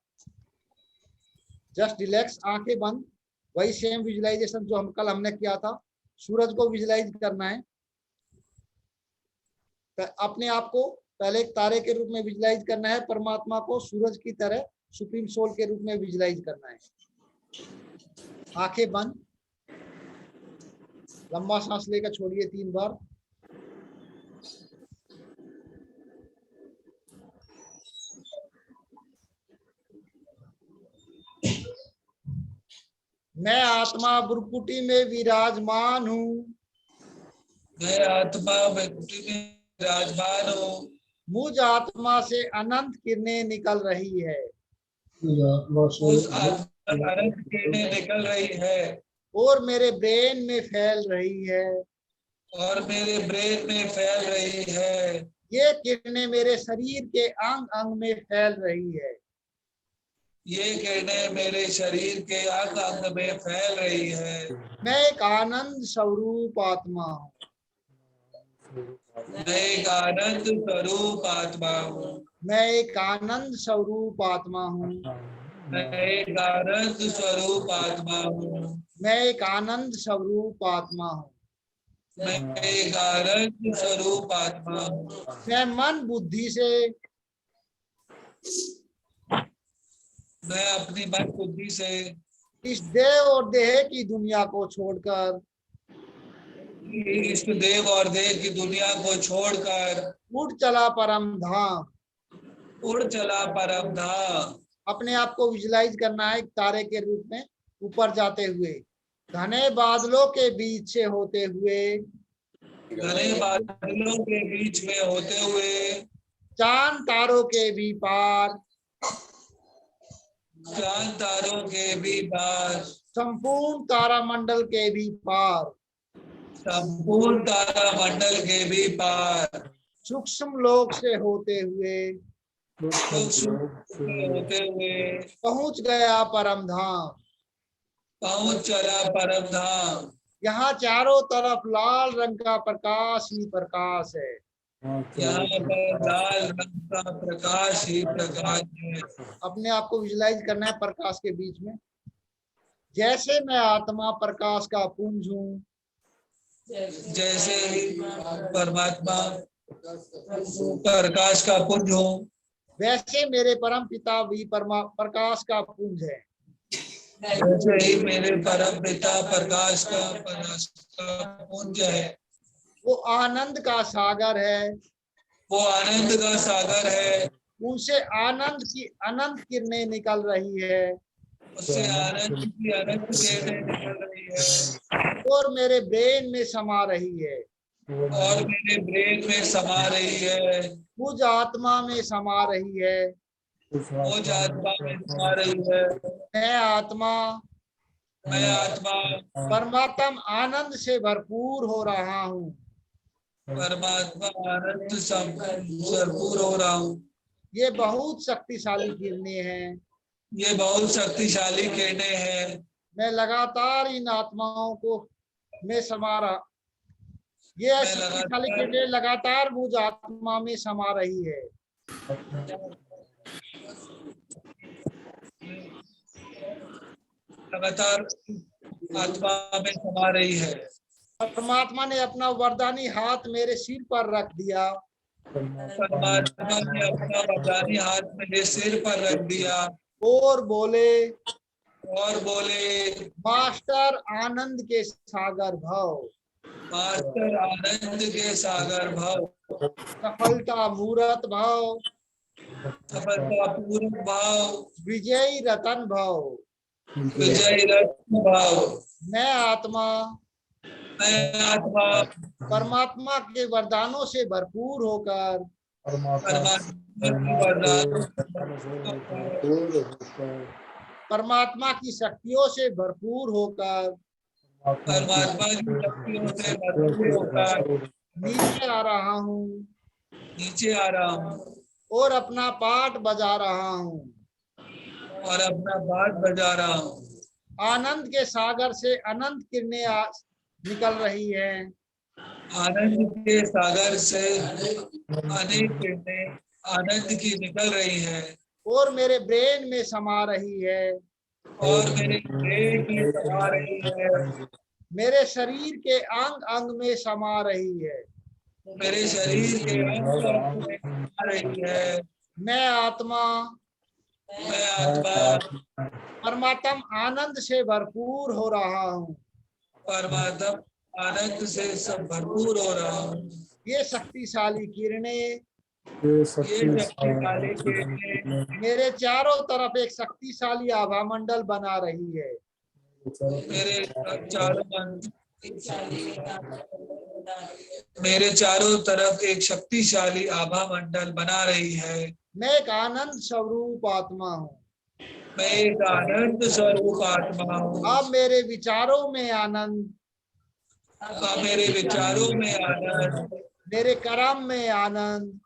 जस्ट रिलैक्स, आंखें बंद, वही सेम विजुअलाइजेशन जो हम कल हमने किया था। सूरज को विजुअलाइज करना है, अपने आप को पहले एक तारे के रूप में विजुअलाइज करना है, परमात्मा को सूरज की तरह सुप्रीम सोल के रूप में विजुअलाइज करना है। आंखें बंद, लंबा सांस लेकर छोड़िए 3 बार। मैं आत्मा भ्रुकुटी में विराजमान हूँ। मैं आत्मा भ्रुकुटी में विराजमान हूँ। मुझ आत्मा से अनंत किरणें निकल रही है उस आत्मा अनंत किरणें निकल रही है और मेरे ब्रेन में फैल रही है। और मेरे ब्रेन में फैल रही है। ये किरणें मेरे शरीर के अंग अंग में फैल रही है। ये किरणें मेरे शरीर के अंग अंग में फैल रही है। मैं एक आनंद स्वरूप आत्मा हूँ। मैं एक आनंद स्वरूप आत्मा हूँ। मैं एक आनंद स्वरूप आत्मा हूँ। मैं एक आनंद स्वरूप आत्मा हूँ। मैं एक आनंद स्वरूप आत्मा हूँ। मैं एक आनंद स्वरूप आत्मा हूँ। मैं मन बुद्धि से, मैं अपनी मन बुद्धि से इस देह और देह की दुनिया को छोड़कर इस देव और देह की दुनिया को छोड़कर उड़ चला परम धाम। उड़ चला परम धाम। अपने आप को विजुलाइज करना है एक तारे के रूप में ऊपर जाते हुए, घने बादलों के बीच से होते हुए, घने बादलों के बीच में होते हुए, चांद तारों के भी पार, चांद तारों के भी पार, संपूर्ण तारामंडल के भी पार, संपूर्ण तारा मंडल के भी पार, सूक्ष्म लोक से होते हुए होते हुए पहुंच गया परम धाम। पहुंच चला परम धाम। यहाँ चारों तरफ लाल रंग का प्रकाश ही प्रकाश है। यहाँ पर लाल रंग का प्रकाश ही प्रकाश है। अपने आप को विजुलाइज करना है प्रकाश के बीच में। जैसे मैं आत्मा प्रकाश का पुंज हूँ, जैसे ही परमात्मा प्रकाश का पुंज हो, वैसे मेरे परम पिता भी प्रकाश का पुंज है। वैसे ही मेरे परम पिता प्रकाश का पुंज है। वो आनंद का सागर है। वो आनंद का सागर है। उनसे आनंद की अनंत किरणें निकल रही है उससे आनंद की अनंत किरणें निकल रही है और मेरे ब्रेन में समा रही है। और मेरे ब्रेन में समा रही है। मुझ आत्मा में समा रही है। मुझ आत्मा में समा रही है। मैं आत्मा परमात्मा आनंद से भरपूर हो रहा हूँ। परमात्मा आनंद से भरपूर हो रहा हूँ। ये बहुत शक्तिशाली किरणें हैं। ये बहुत शक्तिशाली किरणें हैं। मैं लगातार इन आत्माओं को में समा रहा, ये शक्तिशाली किरणें लगातार मुझ आत्मा में समा रही है। लगातार आत्मा में समा रही है। परमात्मा ने अपना वरदानी हाथ मेरे सिर पर रख दिया। परमात्मा ने अपना वरदानी हाथ मेरे सिर पर रख दिया और बोले, मास्टर आनंद के सागर भव। मास्टर आनंद के सागर भव। सफलता मूर्त भव। सफलता पूर्ण भाव। विजयी रतन भव। विजय रत्न भाव। मैं आत्मा परमात्मा के वरदानों से भरपूर होकर परमात्मा की शक्तियों से भरपूर होकर परमात्मा की शक्तियों से भरपूर होकर नीचे आ रहा हूँ नीचे आ रहा हूँ और अपना पाठ बजा रहा हूँ और अपना बात बजा रहा हूँ। आनंद के सागर से अनंत किरणें निकल रही है। आनंद के सागर से अनेक किरणें आनंद की निकल रही है और मेरे ब्रेन में समा रही है। और मेरे ब्रेन में समा रही है। मेरे शरीर के अंग अंग में समा रही है। मेरे शरीर के अंग में समा रही है। मैं आत्मा परमात्मा आनंद से भरपूर हो रहा हूँ। परमात्मा आनंद से सब भरपूर हो रहा हूँ। ये शक्तिशाली किरणें ये शक्तिशाली किरणें मेरे चारों तरफ एक शक्तिशाली आभा मंडल बना रही है। मेरे चारों तरफ एक शक्तिशाली आभा मंडल बना रही है। मैं एक आनंद स्वरूप आत्मा हूँ। मैं एक आनंद स्वरूप आत्मा हूँ। अब मेरे विचारों में आनंद, अब मेरे विचारों में आनंद, मेरे कर्म में आनंद,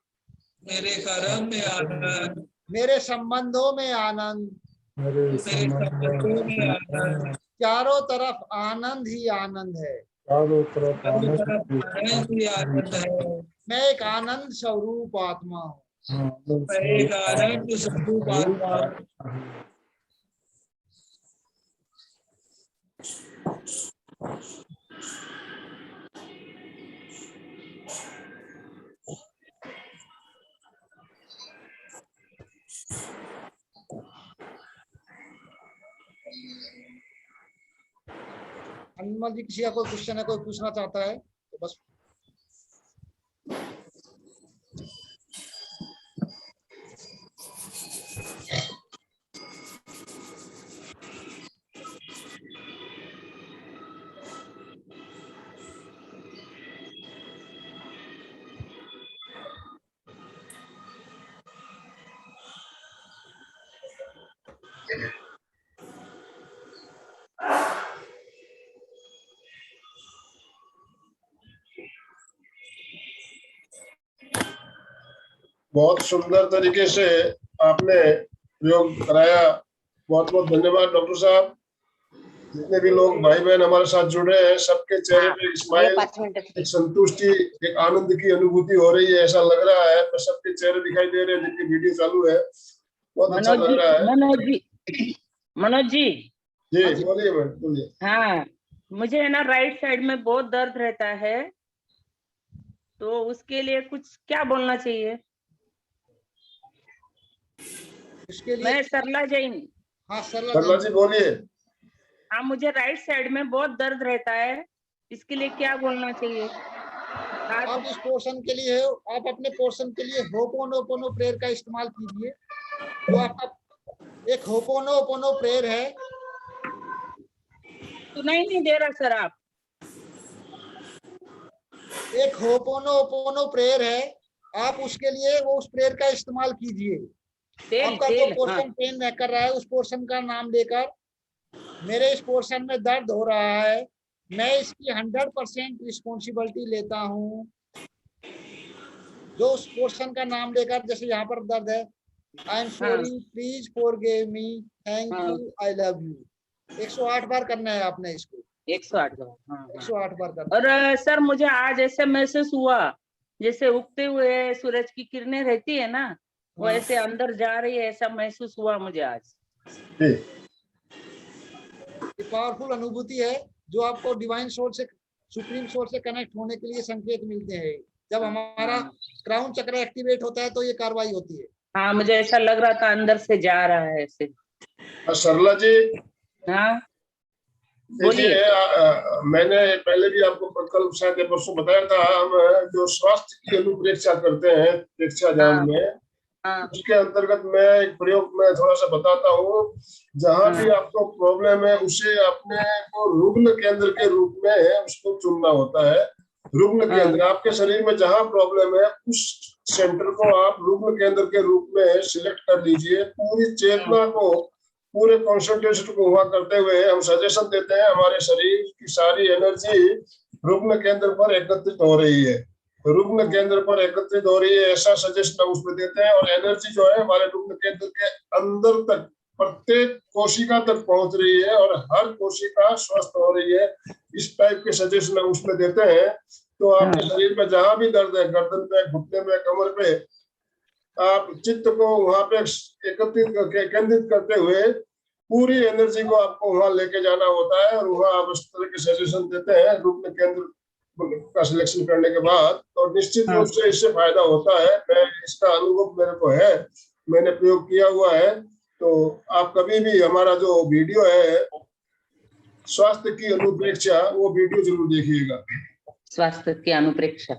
मेरे कर्म में आनंद, मेरे संबंधों में आनंद, मेरे संबंधों में आनंद, चारों तरफ आनंद ही आनंद है। चारों तरफ आनंद ही आनंद है। मैं एक आनंद स्वरूप आत्मा हूँ। मैं एक आनंद स्वरूप आत्मा हूँ। अनुमल जी, किसी का कोई क्वेश्चन है, कोई पूछना चाहता है तो बस। बहुत सुंदर तरीके से आपने प्रयोग कराया। बहुत बहुत धन्यवाद डॉक्टर साहब। जितने भी लोग भाई बहन हमारे साथ जुड़े हैं, सबके चेहरे पे स्माइल, एक संतुष्टि, एक आनंद की अनुभूति हो रही है, ऐसा लग रहा है। तो सबके चेहरे दिखाई दे रहे हैं जिनकी वीडियो चालू है। बहुत अच्छा लग रहा है। मनोज जी जी बोलिए मैम, बोलिए। हाँ, मुझे है ना राइट साइड में बहुत दर्द रहता है, तो उसके लिए कुछ क्या बोलना चाहिए? इसके लिए मैं सरला जैन। हाँ सरला जी बोलिए। हाँ, मुझे राइट साइड में बहुत दर्द रहता है, इसके लिए क्या बोलना चाहिए? आप इस पोर्शन के लिए, आप अपने पोर्शन के लिए होपोनोपोनो प्रेयर का इस्तेमाल कीजिए। जो आपका एक होपोनोपोनो प्रेयर है। सुनाई नहीं दे रहा सर आप। एक होपोनोपोनो प्रेयर है, आप उसके लिए वो उस प्रेयर का इस्तेमाल कीजिए। आपका जो पोर्शन पेन कर रहा है, उस पोर्शन का नाम लेकर, मेरे इस पोर्शन में दर्द हो रहा है, मैं इसकी 100% रिस्पॉन्सिबिलिटी लेता हूँ। जो उस पोर्शन का नाम लेकर, जैसे यहाँ पर दर्द है, I am sorry, please forgive me, thank you, I love you. 108 बार करना है आपने इसको। 108 बार। 108 बार करना। और सर मुझे आज ऐसे महसूस हुआ जैसे उगते हुए सूरज की किरणें रहती है ना, वो ऐसे अंदर जा रही है, ऐसा महसूस हुआ मुझे आज। पावरफुल अनुभूति है जो आपको डिवाइन सोल से, सुप्रीम सोल से कनेक्ट होने के लिए संकेत मिलते हैं। जब हमारा क्राउन चक्र एक्टिवेट होता है तो ये कार्रवाई होती है। हाँ, मुझे ऐसा लग रहा था अंदर से जा रहा है ऐसे। सरला जी, हाँ देखिए, मैंने पहले भी आपको कल शायद परसों बताया था, हम जो स्वास्थ्य की अनुप्रेक्षा करते हैं प्रेक्षा जान में, उसके अंतर्गत मैं एक प्रयोग में थोड़ा सा बताता हूँ। जहां भी आपको प्रॉब्लम है, उसे अपने को रुग्ण केंद्र के रूप में उसको चुनना होता है। रुग्ण केंद्र, आपके शरीर में जहां प्रॉब्लम है, उस सेंटर को आप रुग्ण केंद्र के रूप में सिलेक्ट कर लीजिए। पूरी चेतना को, पूरे कॉन्सेंट्रेशन को वहां करते हुए हम सजेशन देते हैं, हमारे शरीर की सारी एनर्जी रुग्ण केंद्र पर एकत्रित हो रही है, रुग्ण केंद्र पर एकत्रित हो रही है, ऐसा सजेशन उसमें देते हैं। और एनर्जी जो है हमारे रुग्ण केंद्र के अंदर तक, प्रत्येक कोशिका तक पहुंच रही है और हर कोशिका स्वस्थ हो रही है। इस टाइप के सजेशन उसमें देते हैं। तो आपके शरीर में जहां भी दर्द है, गर्दन पे, घुटने में, कमर पे, आप चित्त को वहां पे एकत्रित करके, केंद्रित करते हुए पूरी एनर्जी को आपको वहां लेके जाना होता है। और वहां आप इस तरह के सजेशन देते हैं रुग्ण केंद्र का सिलेक्शन करने के बाद। तो निश्चित रूप से इससे फायदा होता है। मैं इसका अनुभव मेरे को है, मैंने प्रयोग किया हुआ है। तो आप कभी भी हमारा जो वीडियो है स्वास्थ्य की अनुप्रेक्षा, वो वीडियो जरूर देखिएगा। स्वास्थ्य की अनुप्रेक्षा।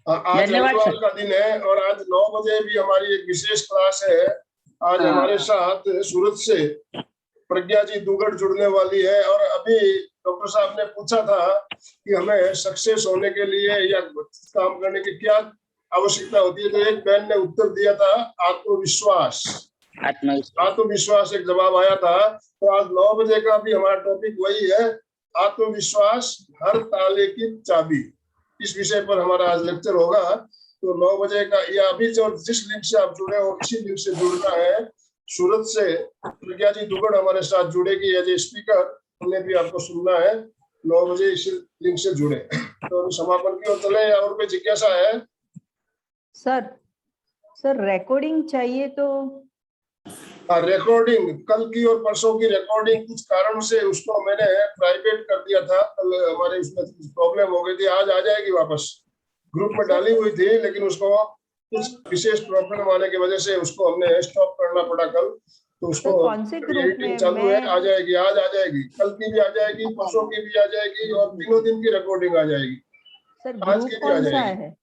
आज रविवार का दिन है और आज 9 बजे भी हमारी एक विशेष क्लास है। आज हमारे साथ सूरत से प्रज्ञा जी दुगड़ जुड़ने वाली है। और अभी डॉक्टर साहब ने पूछा था कि हमें सक्सेस होने के लिए या काम करने की क्या आवश्यकता होती है, तो एक बहन ने उत्तर दिया था आत्मविश्वास। आत्मविश्वास एक जवाब आया था। तो आज 9 बजे का भी हमारा टॉपिक वही है, आत्मविश्वास हर ताले की चाबी। इस विषय पर हमारा आज लेक्चर होगा। तो 9 बजे का, या अभी जो जिस लिंक से आप जुड़े हो इसी लिंक से जुड़ना है। सूरत से प्रज्ञा जी दुगड़ हमारे साथ जुड़ेगी एज ए स्पीकर, उन्हें भी आपको सुनना है। 9 बजे इसी लिंक से जुड़े। तो समापन की ओर चले। और कोई जिज्ञासा है? सर रिकॉर्डिंग चाहिए तो? रिकॉर्डिंग कल की और परसों की रिकॉर्डिंग कुछ कारण से उसको मैंने प्राइवेट कर दिया था। कल हमारे उसमें प्रॉब्लम हो गई थी, आज आ जाएगी वापस। ग्रुप में डाली हुई थी लेकिन उसको कुछ विशेष प्रॉब्लम आने की वजह से उसको हमने स्टॉप करना पड़ा कल। तो उसको कौन से ग्रुप में? चालू है, आ जाएगी, आज आ जाएगी, कल की भी आ जाएगी, परसों की भी आ जाएगी और 3 दिन की रिकॉर्डिंग आ जाएगी। सर ग्रुप कौन सा है?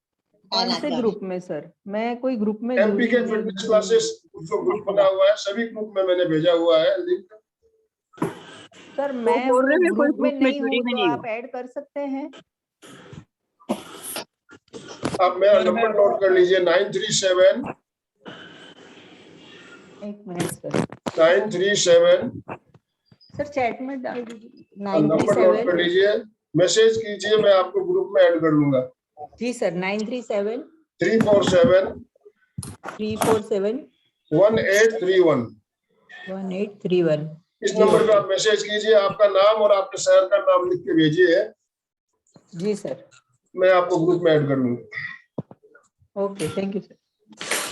कौन से ग्रुप में सर? मैं कोई ग्रुप में एमपी के फिटनेस क्लासेस जो ग्रुप बना हुआ है, सभी ग्रुप में मैंने भेजा हुआ है लिंक। सर मैं ग्रुप में नहीं हूँ, तो आप ऐड कर सकते हैं? आप मेरा नंबर नोट कर लीजिए, 937। एक मिनट सर। 937 सर चैट में डाल दीजिए। नंबर नोट कर लीजिए, मैसेज कीजिए, मैं आपको ग्रुप में ऐड कर लूंगा। जी सर। 937 347 1831। 1831। इस नंबर पे आप मैसेज कीजिए, आपका नाम और आपके शहर का नाम लिख के भेजिए। जी सर। मैं आपको ग्रुप में ऐड कर लूंगा। Okay, thank you sir.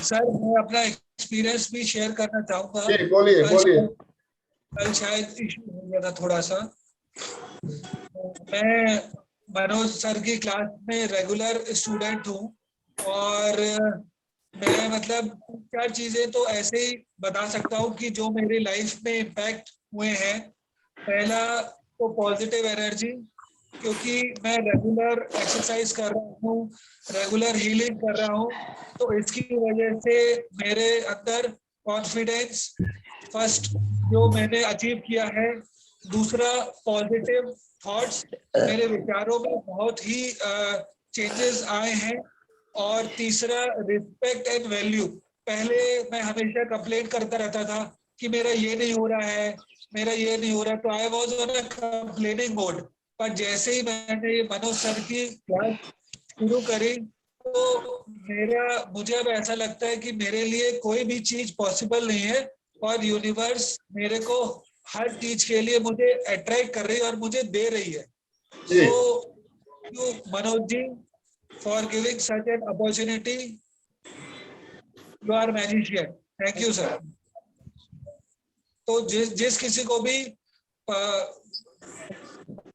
Sir मैं अपना एक्सपीरियंस भी शेयर करना चाहूंगा। जी बोलिए बोलिए। कल शायद इशू हो गया था थोड़ा सा। मैं मनोज सर की क्लास में रेगुलर स्टूडेंट हूँ और मैं मतलब 4 चीजें तो ऐसे ही बता सकता हूँ कि जो मेरी लाइफ में इम्पैक्ट हुए हैं। पहला तो पॉजिटिव एनर्जी, क्योंकि मैं रेगुलर एक्सरसाइज कर रहा हूँ, रेगुलर हीलिंग कर रहा हूँ, तो इसकी वजह से मेरे अंदर कॉन्फिडेंस फर्स्ट जो मैंने अचीव किया है। दूसरा पॉजिटिव थॉट्स, मेरे विचारों में बहुत ही चेंजेस आए हैं। और तीसरा रिस्पेक्ट एंड वैल्यू। पहले मैं हमेशा कंप्लेंट करता रहता था कि मेरा ये नहीं हो रहा है, मेरा ये नहीं हो रहा है, तो I was on a complaining mode. पर जैसे ही मैंने ये मनोज सर की क्लास शुरू करी तो मुझे अब ऐसा लगता है कि मेरे लिए कोई भी चीज पॉसिबल नहीं है और यूनिवर्स मेरे को हर चीज के लिए मुझे अट्रैक्ट कर रही है और मुझे दे रही है। So Manoj ji for giving such an opportunity, you are magician. Thank you sir. तो जिस किसी को भी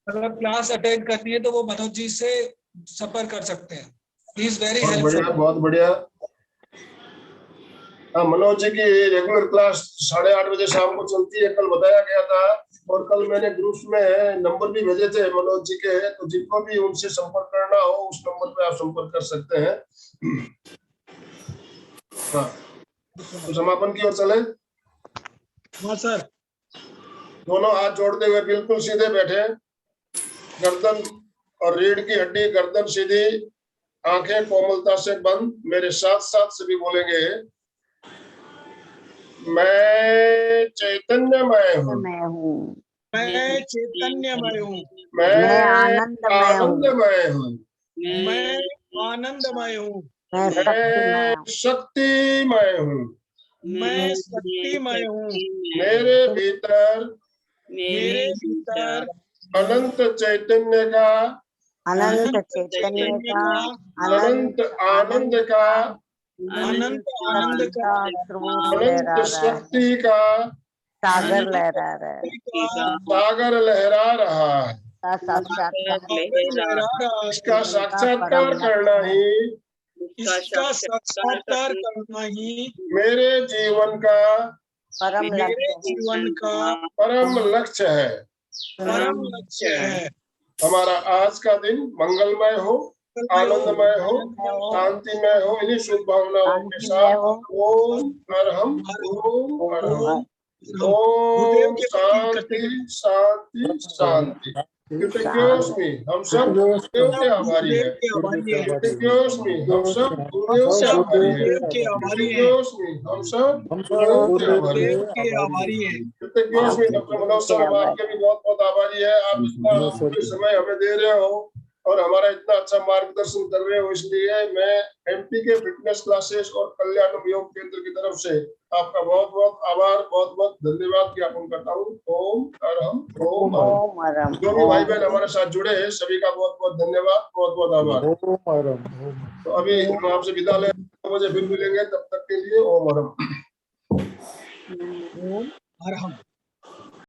मतलब क्लास अटेंड करनी है तो वो मनोज जी से संपर्क कर सकते हैं। He is very helpful. बहुत बढ़िया। हाँ, मनोज जी की रेगुलर क्लास 8:30 बजे शाम को चलती है, कल बताया गया था। और कल मैंने ग्रुप में नंबर भी भेजे थे मनोज जी के, तो जिनको भी उनसे संपर्क करना हो उस नंबर पे आप संपर्क कर सकते हैं। हाँ, तो समापन की ओर चले। हाँ सर। दोनों हाथ जोड़ते हुए बिल्कुल सीधे बैठे, गर्दन और रीढ़ की हड्डी गर्दन सीधी, आंखें कोमलता से बंद। मेरे साथ साथ सभी बोलेंगे, मैं चैतन्यमय हूँ, मैं चैतन्यमय हूँ, मैं आनंदमय हूँ, मैं आनंदमय हूँ, मैं शक्तिमय हूँ, मैं शक्तिमय हूँ। मेरे भीतर अनंत चैतन्य का, अनंत चैतन्य का, अनंत आनंद का, अनंत आनंद का, अनंत शक्ति का सागर लहरा रहा है, सागर लहरा रहा है। इसका साक्षात्कार करना ही मेरे जीवन का परम लक्ष्य है। हमारा आज का दिन मंगलमय हो, आनंदमय हो, शांतिमय हो। इन्हीं शुभ भावनाओं के साथ ओम अरहम, ओम अरहम, ओम शांति शांति शांति। कृतज्ञोस्मि हम सब गुरुदेव के आभारी हैं। कृतज्ञोस्मि हम सब गुरुदेव के आभारी हैं। कृतज्ञोस्मि हम सब गुरुदेव के आभारी हैं। कृतज्ञोस्मि डॉक्टर मनोज सर, हम आपके भी बहुत बहुत आभारी है। आप इतना समय हमें दे रहे हो और हमारा इतना अच्छा मार्गदर्शन कर रहे हो, इसलिए मैं एमपी के फिटनेस क्लासेस और कल्याण योग केंद्र की तरफ से आपका बहुत बहुत आभार, बहुत बहुत धन्यवाद ज्ञापन करता हूँ। ओम अरहम ओम अरहम। जो भी भाई बहन हमारे साथ जुड़े हैं सभी का बहुत बहुत धन्यवाद, बहुत बहुत आभार। तो अभी हम आपसे विदा ले, मुझे फिर मिलेंगे, तब तक के लिए ओम अरहम।